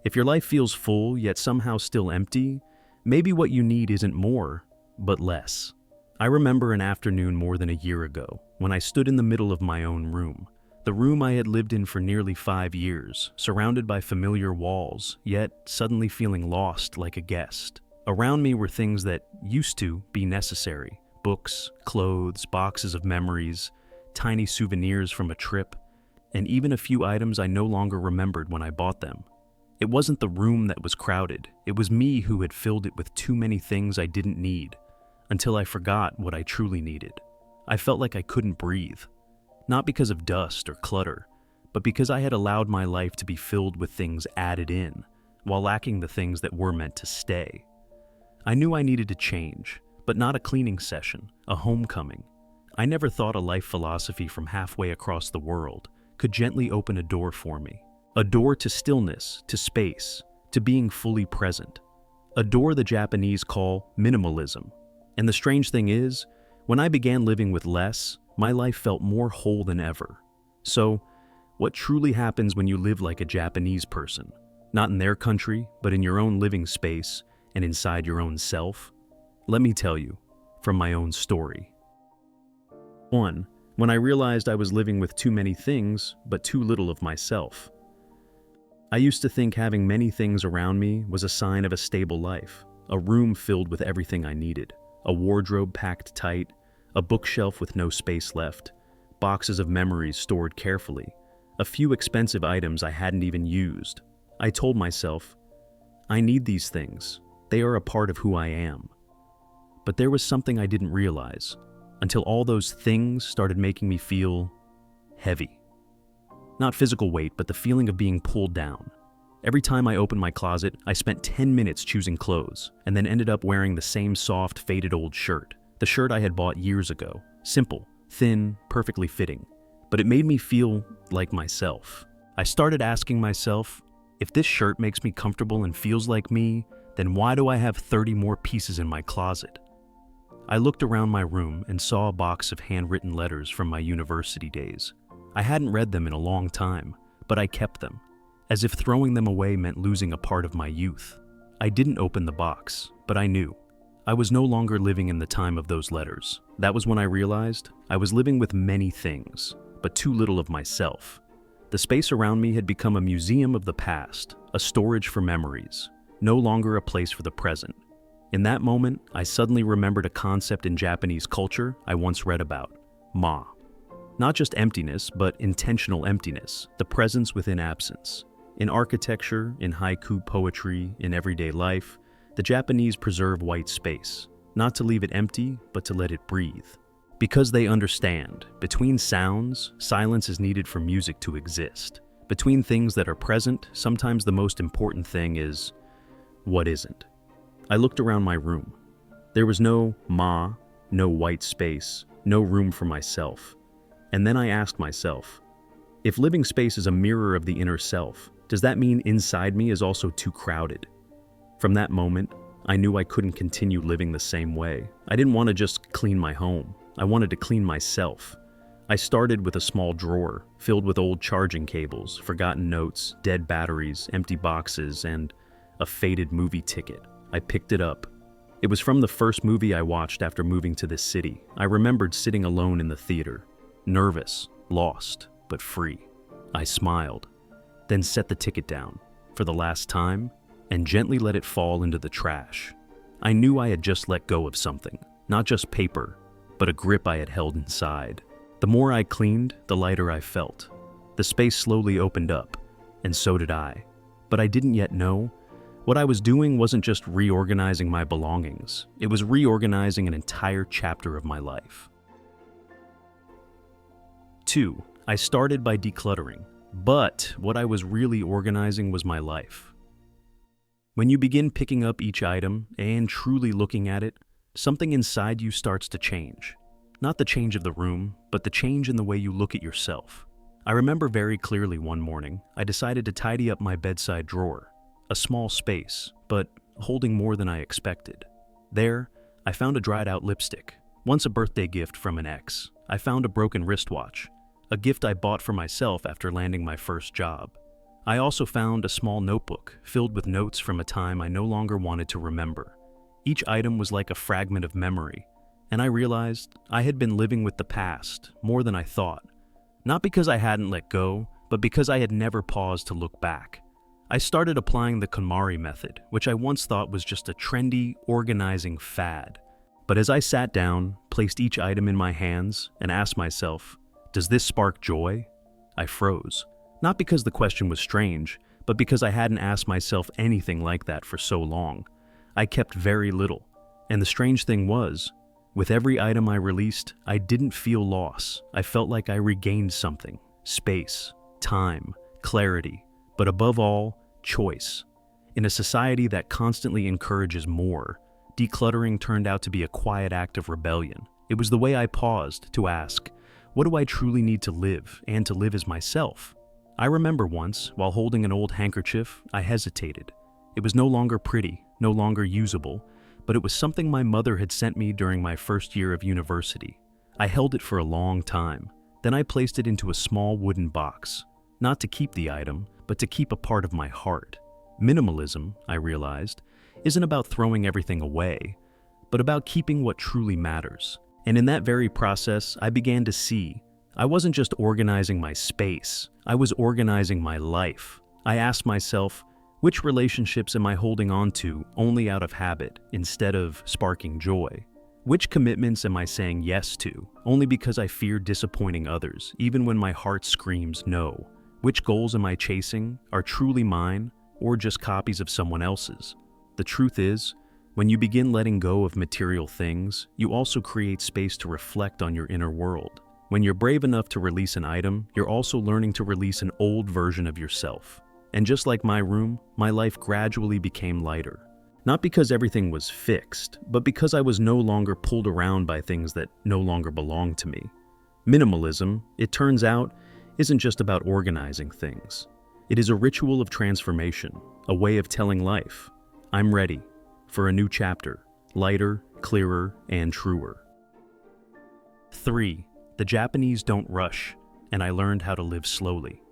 If your life feels full yet somehow still empty, maybe what you need isn't more, but less. I remember an afternoon more than a year ago when I stood in the middle of my own room. The room I had lived in for nearly 5 years, surrounded by familiar walls, yet suddenly feeling lost like a guest. Around me were things that used to be necessary: books, clothes, boxes of memories, tiny souvenirs from a trip, and even a few items I no longer remembered when I bought them. It wasn't the room that was crowded, it was me who had filled it with too many things I didn't need, until I forgot what I truly needed. I felt like I couldn't breathe. Not because of dust or clutter, but because I had allowed my life to be filled with things added in, while lacking the things that were meant to stay. I knew I needed to change, but not a cleaning session, a homecoming. I never thought a life philosophy from halfway across the world could gently open a door for me. A door to stillness, to space, to being fully present. A door the Japanese call minimalism. And the strange thing is, when I began living with less, my life felt more whole than ever. So, what truly happens when you live like a Japanese person? Not in their country, but in your own living space and inside your own self? Let me tell you, from my own story. 1. When I realized I was living with too many things, but too little of myself. I used to think having many things around me was a sign of a stable life, a room filled with everything I needed, a wardrobe packed tight, a bookshelf with no space left, boxes of memories stored carefully, a few expensive items I hadn't even used. I told myself, I need these things. They are a part of who I am. But there was something I didn't realize, until all those things started making me feel heavy. Not physical weight, but the feeling of being pulled down. Every time I opened my closet, I spent 10 minutes choosing clothes, and then ended up wearing the same soft, faded old shirt. The shirt I had bought years ago. Simple, thin, perfectly fitting. But it made me feel like myself. I started asking myself, if this shirt makes me comfortable and feels like me, then why do I have 30 more pieces in my closet? I looked around my room and saw a box of handwritten letters from my university days. I hadn't read them in a long time, but I kept them, as if throwing them away meant losing a part of my youth. I didn't open the box, but I knew. I was no longer living in the time of those letters. That was when I realized I was living with many things, but too little of myself. The space around me had become a museum of the past, a storage for memories, no longer a place for the present. In that moment, I suddenly remembered a concept in Japanese culture I once read about: ma. Not just emptiness, but intentional emptiness, the presence within absence. In architecture, in haiku poetry, in everyday life, the Japanese preserve white space, not to leave it empty, but to let it breathe. Because they understand, between sounds, silence is needed for music to exist. Between things that are present, sometimes the most important thing is what isn't. I looked around my room. There was no ma, no white space, no room for myself. And then I asked myself, if living space is a mirror of the inner self, does that mean inside me is also too crowded? From that moment, I knew I couldn't continue living the same way. I didn't want to just clean my home. I wanted to clean myself. I started with a small drawer filled with old charging cables, forgotten notes, dead batteries, empty boxes, and a faded movie ticket. I picked it up. It was from the first movie I watched after moving to this city. I remembered sitting alone in the theater, nervous, lost, but free. I smiled, then set the ticket down, for the last time, and gently let it fall into the trash. I knew I had just let go of something, not just paper, but a grip I had held inside. The more I cleaned, the lighter I felt. The space slowly opened up, and so did I. But I didn't yet know. What I was doing wasn't just reorganizing my belongings. It was reorganizing an entire chapter of my life. 2. I started by decluttering, but what I was really organizing was my life. When you begin picking up each item and truly looking at it, something inside you starts to change. Not the change of the room, but the change in the way you look at yourself. I remember very clearly one morning, I decided to tidy up my bedside drawer. A small space, but holding more than I expected. There, I found a dried-out lipstick, once a birthday gift from an ex. I found a broken wristwatch, a gift I bought for myself after landing my first job. I also found a small notebook filled with notes from a time I no longer wanted to remember. Each item was like a fragment of memory, and I realized I had been living with the past more than I thought. Not because I hadn't let go, but because I had never paused to look back. I started applying the KonMari method, which I once thought was just a trendy, organizing fad. But as I sat down, placed each item in my hands, and asked myself, does this spark joy? I froze. Not because the question was strange, but because I hadn't asked myself anything like that for so long. I kept very little, and the strange thing was, with every item I released, I didn't feel loss. I felt like I regained something: space, time, clarity, but above all, choice. In a society that constantly encourages more, decluttering turned out to be a quiet act of rebellion. It was the way I paused to ask, what do I truly need to live, and to live as myself? I remember once, while holding an old handkerchief, I hesitated. It was no longer pretty, no longer usable, but it was something my mother had sent me during my first year of university. I held it for a long time. Then I placed it into a small wooden box, not to keep the item, but to keep a part of my heart. Minimalism, I realized, isn't about throwing everything away, but about keeping what truly matters. And in that very process, I began to see I wasn't just organizing my space, I was organizing my life. I asked myself, which relationships am I holding on to only out of habit instead of sparking joy? Which commitments am I saying yes to only because I fear disappointing others, even when my heart screams no? Which goals am I chasing are truly mine or just copies of someone else's? The truth is, when you begin letting go of material things, you also create space to reflect on your inner world. When you're brave enough to release an item, you're also learning to release an old version of yourself. And just like my room, my life gradually became lighter. Not because everything was fixed, but because I was no longer pulled around by things that no longer belonged to me. Minimalism, it turns out, isn't just about organizing things. It is a ritual of transformation, a way of telling life, I'm ready for a new chapter, lighter, clearer, and truer. 3. The Japanese don't rush, and I learned how to live slowly.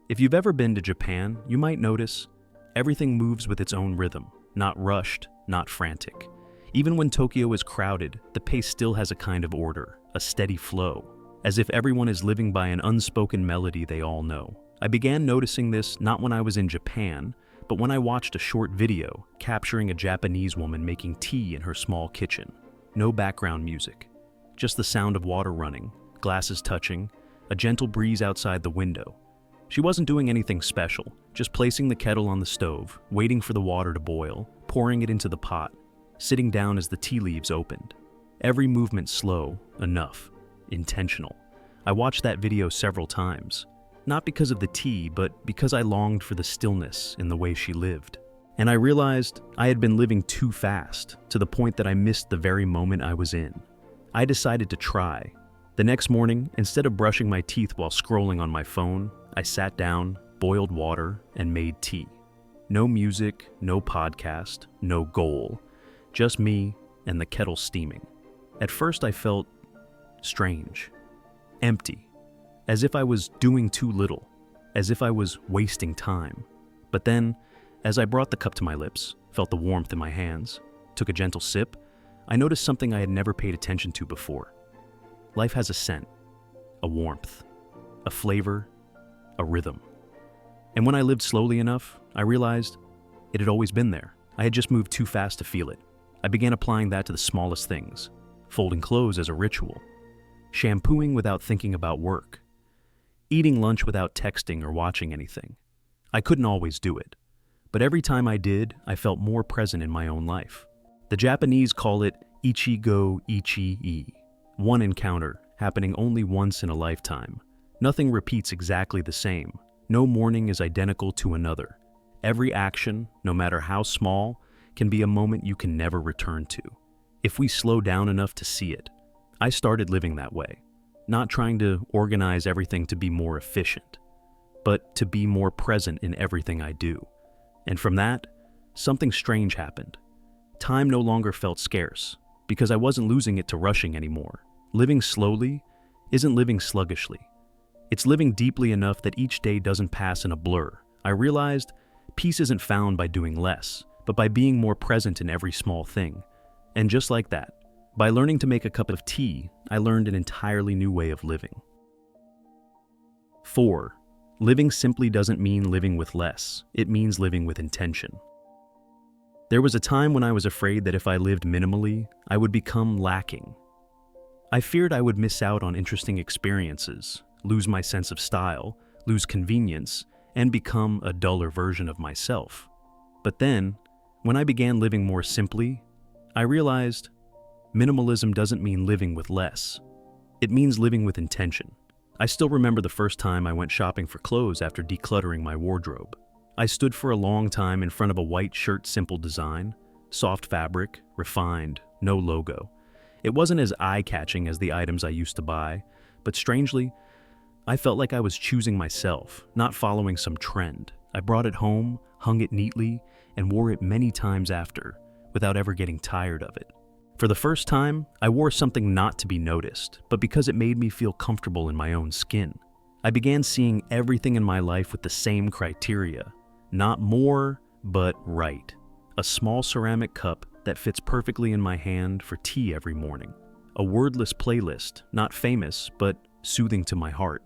If you've ever been to Japan, you might notice everything moves with its own rhythm, not rushed, not frantic. Even when Tokyo is crowded, the pace still has a kind of order, a steady flow, as if everyone is living by an unspoken melody they all know. I began noticing this not when I was in Japan, but when I watched a short video capturing a Japanese woman making tea in her small kitchen. No background music, just the sound of water running, glasses touching, a gentle breeze outside the window. She wasn't doing anything special, just placing the kettle on the stove, waiting for the water to boil, pouring it into the pot, sitting down as the tea leaves opened. Every movement slow, enough, intentional. I watched that video several times, not because of the tea, but because I longed for the stillness in the way she lived. And I realized I had been living too fast, to the point that I missed the very moment I was in. I decided to try. The next morning, instead of brushing my teeth while scrolling on my phone, I sat down, boiled water, and made tea. No music, no podcast, no goal. Just me and the kettle steaming. At first I felt strange, empty, as if I was doing too little, as if I was wasting time. But then, as I brought the cup to my lips, felt the warmth in my hands, took a gentle sip, I noticed something I had never paid attention to before. Life has a scent, a warmth, a flavor, a rhythm. And when I lived slowly enough, I realized it had always been there. I had just moved too fast to feel it. I began applying that to the smallest things, folding clothes as a ritual, shampooing without thinking about work, eating lunch without texting or watching anything. I couldn't always do it, but every time I did, I felt more present in my own life. The Japanese call it Ichi-go Ichi-e, one encounter happening only once in a lifetime. Nothing repeats exactly the same. No morning is identical to another. Every action, no matter how small, can be a moment you can never return to, if we slow down enough to see it. I started living that way, not trying to organize everything to be more efficient, but to be more present in everything I do. And from that, something strange happened. Time no longer felt scarce, because I wasn't losing it to rushing anymore. Living slowly isn't living sluggishly. It's living deeply enough that each day doesn't pass in a blur. I realized peace isn't found by doing less, but by being more present in every small thing. And just like that, by learning to make a cup of tea, I learned an entirely new way of living. 4. Living simply doesn't mean living with less. It means living with intention. There was a time when I was afraid that if I lived minimally, I would become lacking. I feared I would miss out on interesting experiences, lose my sense of style, lose convenience, and become a duller version of myself. But then, when I began living more simply, I realized minimalism doesn't mean living with less. It means living with intention. I still remember the first time I went shopping for clothes after decluttering my wardrobe. I stood for a long time in front of a white shirt, simple design, soft fabric, refined, no logo. It wasn't as eye-catching as the items I used to buy, but strangely, I felt like I was choosing myself, not following some trend. I brought it home, hung it neatly, and wore it many times after, without ever getting tired of it. For the first time, I wore something not to be noticed, but because it made me feel comfortable in my own skin. I began seeing everything in my life with the same criteria. Not more, but right. A small ceramic cup that fits perfectly in my hand for tea every morning. A wordless playlist, not famous, but soothing to my heart.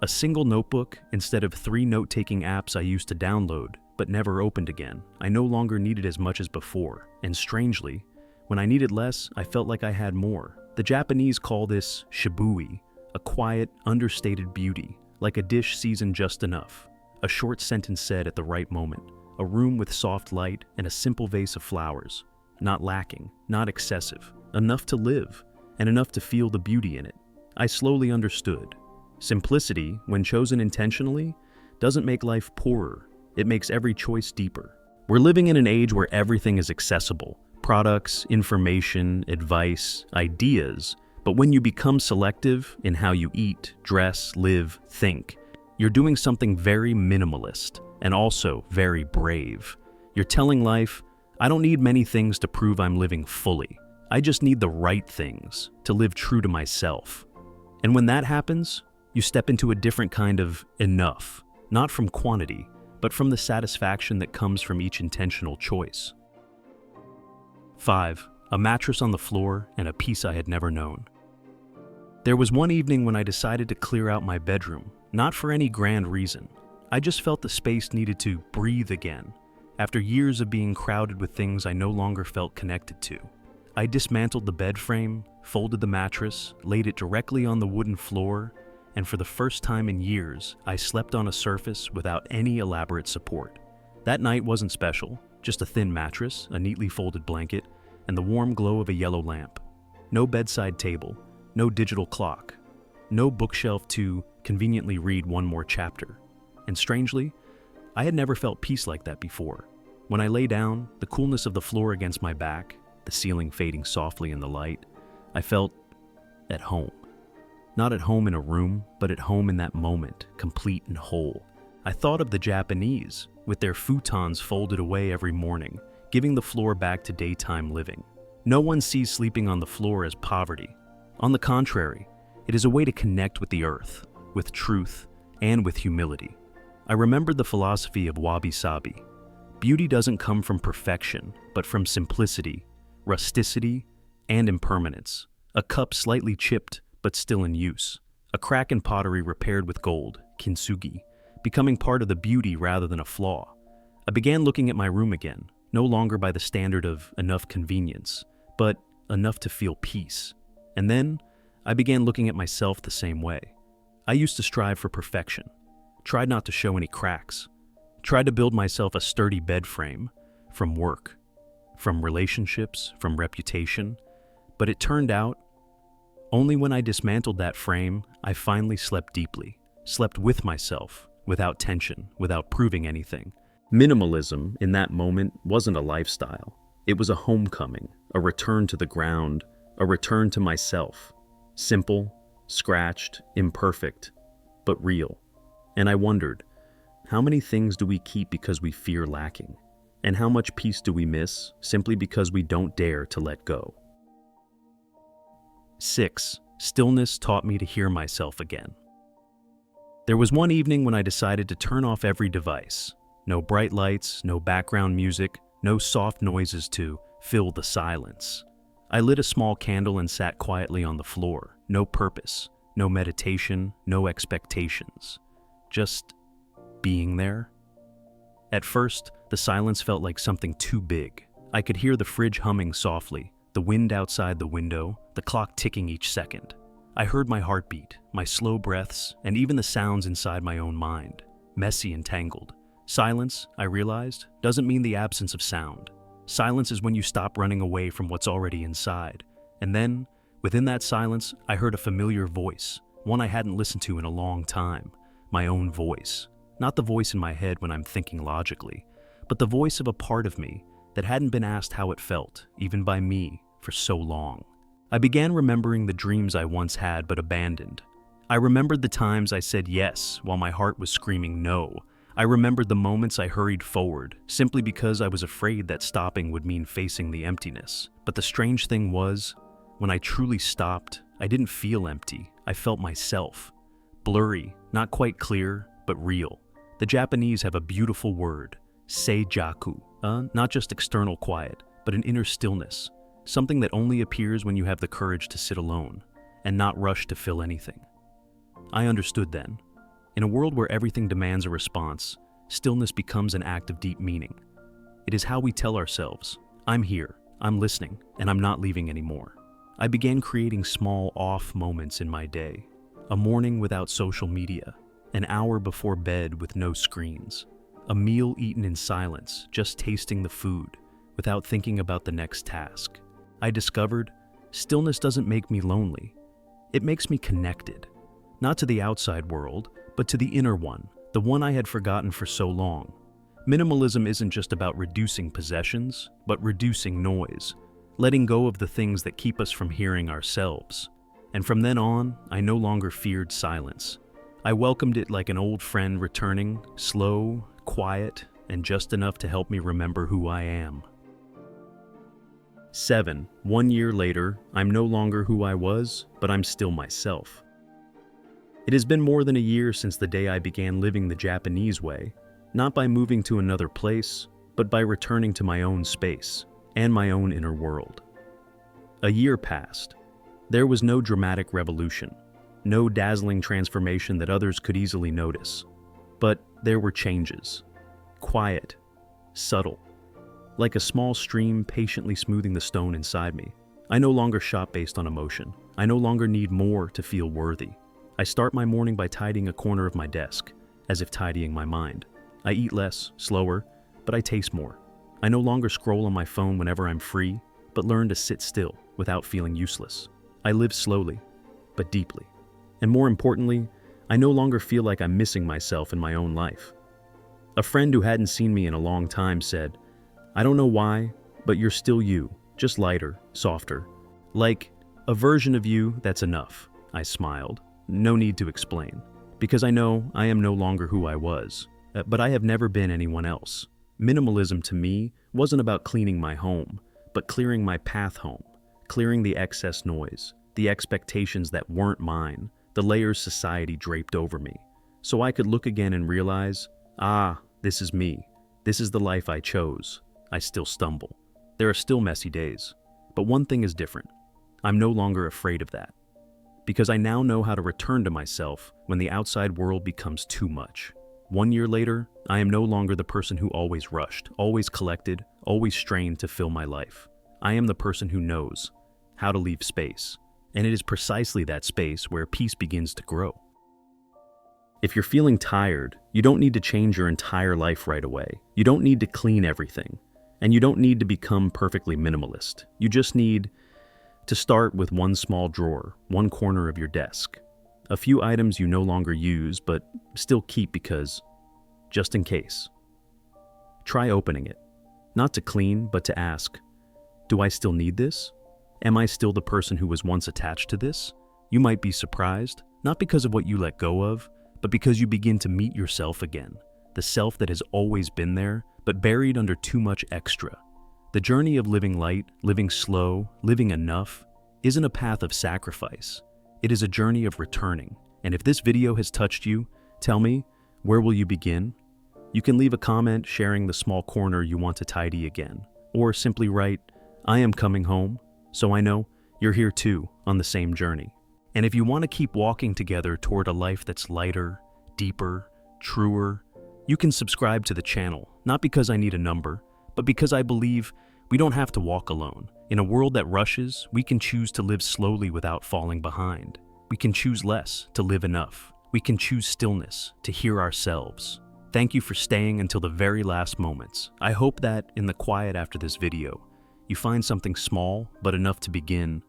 A single notebook instead of 3 note-taking apps I used to download, but never opened again. I no longer needed as much as before, and strangely, when I needed less, I felt like I had more. The Japanese call this shibui, a quiet, understated beauty, like a dish seasoned just enough. A short sentence said at the right moment, a room with soft light and a simple vase of flowers. Not lacking, not excessive, enough to live, and enough to feel the beauty in it. I slowly understood. Simplicity, when chosen intentionally, doesn't make life poorer. It makes every choice deeper. We're living in an age where everything is accessible. Products, information, advice, ideas. But when you become selective in how you eat, dress, live, think, you're doing something very minimalist and also very brave. You're telling life, I don't need many things to prove I'm living fully. I just need the right things to live true to myself. And when that happens, you step into a different kind of enough, not from quantity, but from the satisfaction that comes from each intentional choice. 5. A mattress on the floor and a peace I had never known. There was one evening when I decided to clear out my bedroom, not for any grand reason. I just felt the space needed to breathe again, after years of being crowded with things I no longer felt connected to. I dismantled the bed frame, folded the mattress, laid it directly on the wooden floor, and for the first time in years, I slept on a surface without any elaborate support. That night wasn't special, just a thin mattress, a neatly folded blanket, and the warm glow of a yellow lamp. No bedside table, no digital clock, no bookshelf to conveniently read one more chapter. And strangely, I had never felt peace like that before. When I lay down, the coolness of the floor against my back, the ceiling fading softly in the light, I felt at home. Not at home in a room, but at home in that moment, complete and whole. I thought of the Japanese, with their futons folded away every morning, giving the floor back to daytime living. No one sees sleeping on the floor as poverty. On the contrary, it is a way to connect with the earth, with truth, and with humility. I remembered the philosophy of Wabi-sabi. Beauty doesn't come from perfection, but from simplicity, rusticity, and impermanence. A cup slightly chipped, but still in use. A crack in pottery repaired with gold, kintsugi, becoming part of the beauty rather than a flaw. I began looking at my room again, no longer by the standard of enough convenience, but enough to feel peace. And then, I began looking at myself the same way. I used to strive for perfection, tried not to show any cracks, tried to build myself a sturdy bed frame, from work, from relationships, from reputation, but it turned out, only when I dismantled that frame, I finally slept deeply, slept with myself, without tension, without proving anything. Minimalism, in that moment, wasn't a lifestyle. It was a homecoming, a return to the ground, a return to myself. Simple, scratched, imperfect, but real. And I wondered, how many things do we keep because we fear lacking? And how much peace do we miss simply because we don't dare to let go? 6. Stillness taught me to hear myself again. There was one evening when I decided to turn off every device. No bright lights, no background music, no soft noises to fill the silence. I lit a small candle and sat quietly on the floor. No purpose, no meditation, no expectations. Just being there. At first, the silence felt like something too big. I could hear the fridge humming softly, the wind outside the window, the clock ticking each second. I heard my heartbeat, my slow breaths, and even the sounds inside my own mind, messy and tangled. Silence, I realized, doesn't mean the absence of sound. Silence is when you stop running away from what's already inside. And then, within that silence, I heard a familiar voice, one I hadn't listened to in a long time. My own voice. Not the voice in my head when I'm thinking logically, but the voice of a part of me that hadn't been asked how it felt, even by me, for so long. I began remembering the dreams I once had but abandoned. I remembered the times I said yes while my heart was screaming no. I remembered the moments I hurried forward, simply because I was afraid that stopping would mean facing the emptiness. But the strange thing was, when I truly stopped, I didn't feel empty. I felt myself. Blurry, not quite clear, but real. The Japanese have a beautiful word, Seijaku, not just external quiet, but an inner stillness, something that only appears when you have the courage to sit alone and not rush to fill anything. I understood then. In a world where everything demands a response, stillness becomes an act of deep meaning. It is how we tell ourselves, I'm here, I'm listening, and I'm not leaving anymore. I began creating small off moments in my day. A morning without social media, an hour before bed with no screens, a meal eaten in silence, just tasting the food, without thinking about the next task. I discovered stillness doesn't make me lonely. It makes me connected, not to the outside world, but to the inner one, the one I had forgotten for so long. Minimalism isn't just about reducing possessions, but reducing noise, letting go of the things that keep us from hearing ourselves. And from then on, I no longer feared silence. I welcomed it like an old friend returning, slow, quiet, and just enough to help me remember who I am. 7. 1 year later, I'm no longer who I was, but I'm still myself. It has been more than a year since the day I began living the Japanese way, not by moving to another place, but by returning to my own space and my own inner world. A year passed. There was no dramatic revolution, no dazzling transformation that others could easily notice. But there were changes. Quiet, subtle, like a small stream patiently smoothing the stone inside me. I no longer shop based on emotion. I no longer need more to feel worthy. I start my morning by tidying a corner of my desk, as if tidying my mind. I eat less, slower, but I taste more. I no longer scroll on my phone whenever I'm free, but learn to sit still without feeling useless. I live slowly, but deeply. And more importantly, I no longer feel like I'm missing myself in my own life. A friend who hadn't seen me in a long time said, I don't know why, but you're still you, just lighter, softer. Like a version of you that's enough. I smiled. No need to explain, because I know I am no longer who I was, but I have never been anyone else. Minimalism to me wasn't about cleaning my home, but clearing my path home, clearing the excess noise, the expectations that weren't mine, the layers society draped over me, so I could look again and realize, this is me. This is the life I chose. I still stumble. There are still messy days, but one thing is different. I'm no longer afraid of that. Because I now know how to return to myself when the outside world becomes too much. 1 year later, I am no longer the person who always rushed, always collected, always strained to fill my life. I am the person who knows how to leave space, and it is precisely that space where peace begins to grow. If you're feeling tired, you don't need to change your entire life right away. You don't need to clean everything, and you don't need to become perfectly minimalist. You just need to start with one small drawer, one corner of your desk, a few items you no longer use but still keep because, just in case. Try opening it, not to clean, but to ask, do I still need this? Am I still the person who was once attached to this? You might be surprised, not because of what you let go of, but because you begin to meet yourself again, the self that has always been there, but buried under too much extra. The journey of living light, living slow, living enough, isn't a path of sacrifice. It is a journey of returning. And if this video has touched you, Tell me, where will you begin? You can leave a comment sharing the small corner you want to tidy again, or simply write, "I am coming home," so I know you're here too on the same journey. And if you want to keep walking together toward a life that's lighter, deeper, truer, you can subscribe to the channel, not because I need a number, but because I believe we don't have to walk alone. In a world that rushes, we can choose to live slowly without falling behind. We can choose less to live enough. We can choose stillness to hear ourselves. Thank you for staying until the very last moments. I hope that, in the quiet after this video, you find something small but enough to begin